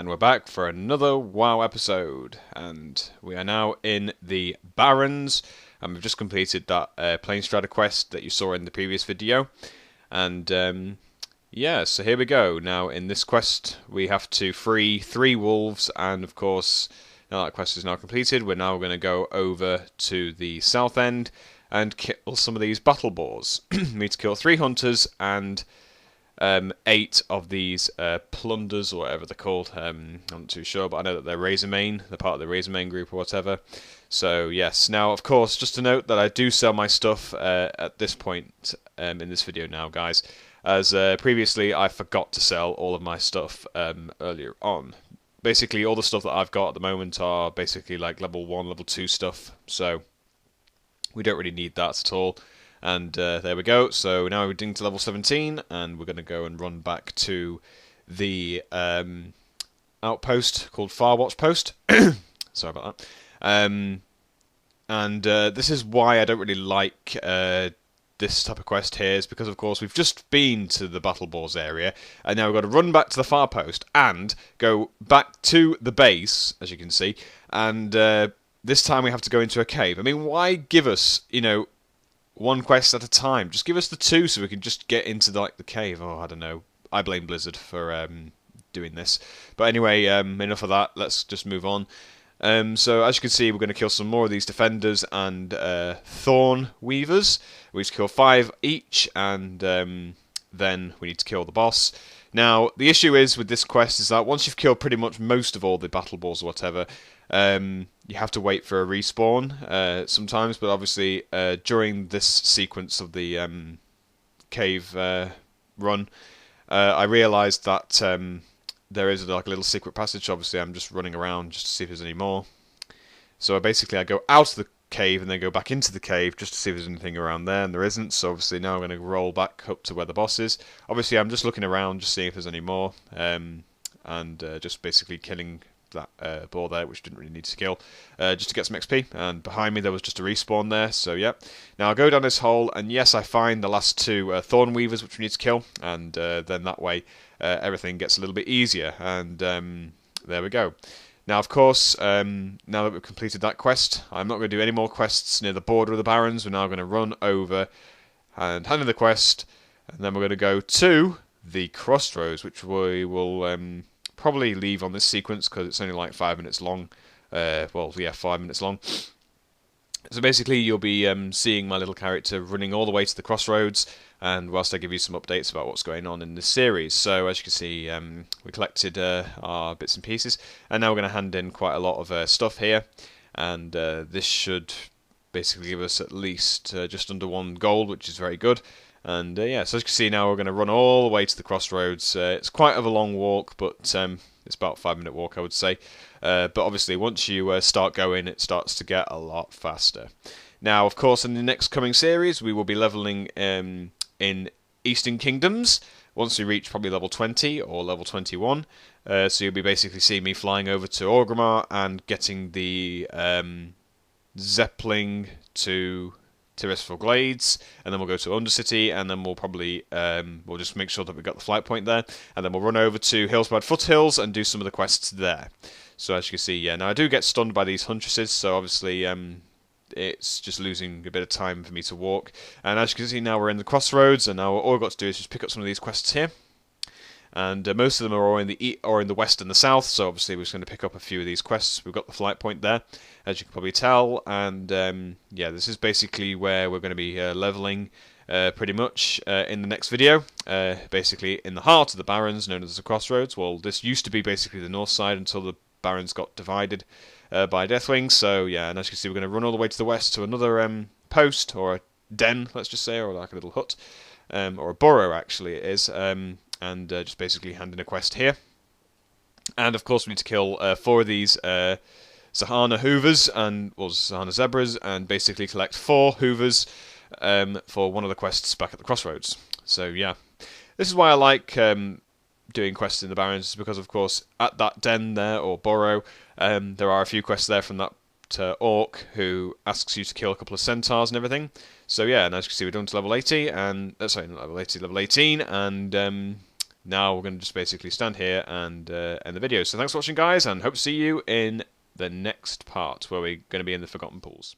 And we're back for another WoW episode, and we are now in the Barrens, and we've just completed that Plane Strata quest that you saw in the previous video, and yeah, so here we go. Now in this quest we have to free 3 wolves, and of course now that quest is now completed, we're now going to go over to the south end and kill some of these battleboars. We need to kill 3 hunters and 8 of these plunders, or whatever they're called. I'm not too sure, but I know that they're Razormain. They're part of the Razormain group or whatever. So yes, now of course, just to note that I do sell my stuff at this point in this video now, guys, as previously I forgot to sell all of my stuff earlier on. Basically, all the stuff that I've got at the moment are basically like level 1, level 2 stuff, so we don't really need that at all. And there we go. So now we're getting to level 17, and we're going to go and run back to the outpost called Firewatch Post. Sorry about that. And this is why I don't really like this type of quest here, is because, of course, we've just been to the battleboars area, and now we've got to run back to the far post and go back to the base, as you can see, and this time we have to go into a cave. I mean, why give us, one quest at a time? Just give us the 2 so we can just get into the cave. Oh, I don't know. I blame Blizzard for doing this. But anyway, enough of that. Let's just move on. So as you can see, we're going to kill some more of these defenders and thorn weavers. We need to kill 5 each, and then we need to kill the boss. Now, the issue is with this quest is that once you've killed pretty much most of all the battleballs or whatever, you have to wait for a respawn sometimes, but obviously during this sequence of the cave run, I realised that there is like a little secret passage. Obviously I'm just running around just to see if there's any more. So basically I go out of the cave and then go back into the cave just to see if there's anything around there, and there isn't. So obviously now I'm going to roll back up to where the boss is. Obviously I'm just looking around, just seeing if there's any more, and just basically killing that boar there, which didn't really need to kill, just to get some XP. And behind me there was just a respawn there, so yeah. Now I'll go down this hole, and yes, I find the last 2 thorn weavers which we need to kill, and then that way everything gets a little bit easier, and there we go. Now of course, now that we've completed that quest, I'm not going to do any more quests near the border of the Barrens. We're now going to run over and hand in the quest, and then we're going to go to the crossroads, which we will probably leave on this sequence because it's only like 5 minutes long. Well, yeah, 5 minutes long. So basically you'll be seeing my little character running all the way to the crossroads, and whilst I give you some updates about what's going on in this series. So as you can see, we collected our bits and pieces, and now we're going to hand in quite a lot of stuff here, and this should basically give us at least just under 1 gold, which is very good. And yeah, so as you can see now, we're going to run all the way to the crossroads. It's quite of a long walk, but it's about a 5-minute walk, I would say. But obviously, once you start going, it starts to get a lot faster. Now, of course, in the next coming series, we will be leveling in Eastern Kingdoms once we reach probably level 20 or level 21. So you'll be basically seeing me flying over to Orgrimmar and getting the Zeppling to Terrestrial Glades, and then we'll go to Undercity, and then we'll probably we'll just make sure that we've got the flight point there, and then we'll run over to Hillsbrad Foothills and do some of the quests there. So as you can see, yeah, now I do get stunned by these huntresses, so obviously it's just losing a bit of time for me to walk. And as you can see, now we're in the crossroads, and now all we've got to do is just pick up some of these quests here. And most of them are all in the west and the south, so obviously we're just going to pick up a few of these quests. We've got the flight point there, as you can probably tell, and yeah, this is basically where we're going to be leveling pretty much in the next video. Basically in the heart of the Barrens, known as the Crossroads. Well, this used to be basically the north side until the Barrens got divided by Deathwing, so yeah, and as you can see, we're going to run all the way to the west to another post, or a den, let's just say, or like a little hut, or a burrow actually it is, and just basically hand in a quest here. And of course we need to kill 4 of these Sahana Hoovers, and Sahana Zebras, and basically collect 4 Hoovers for one of the quests back at the crossroads. So yeah, this is why I like doing quests in the Barrens, because of course at that den there, or burrow, there are a few quests there from that Orc who asks you to kill a couple of centaurs and everything. So yeah, and as you can see, we're down to level 80, and sorry, not level 80, level 18, and Now we're going to just basically stand here and end the video. So thanks for watching, guys, and hope to see you in the next part, where we're going to be in the Forgotten Pools.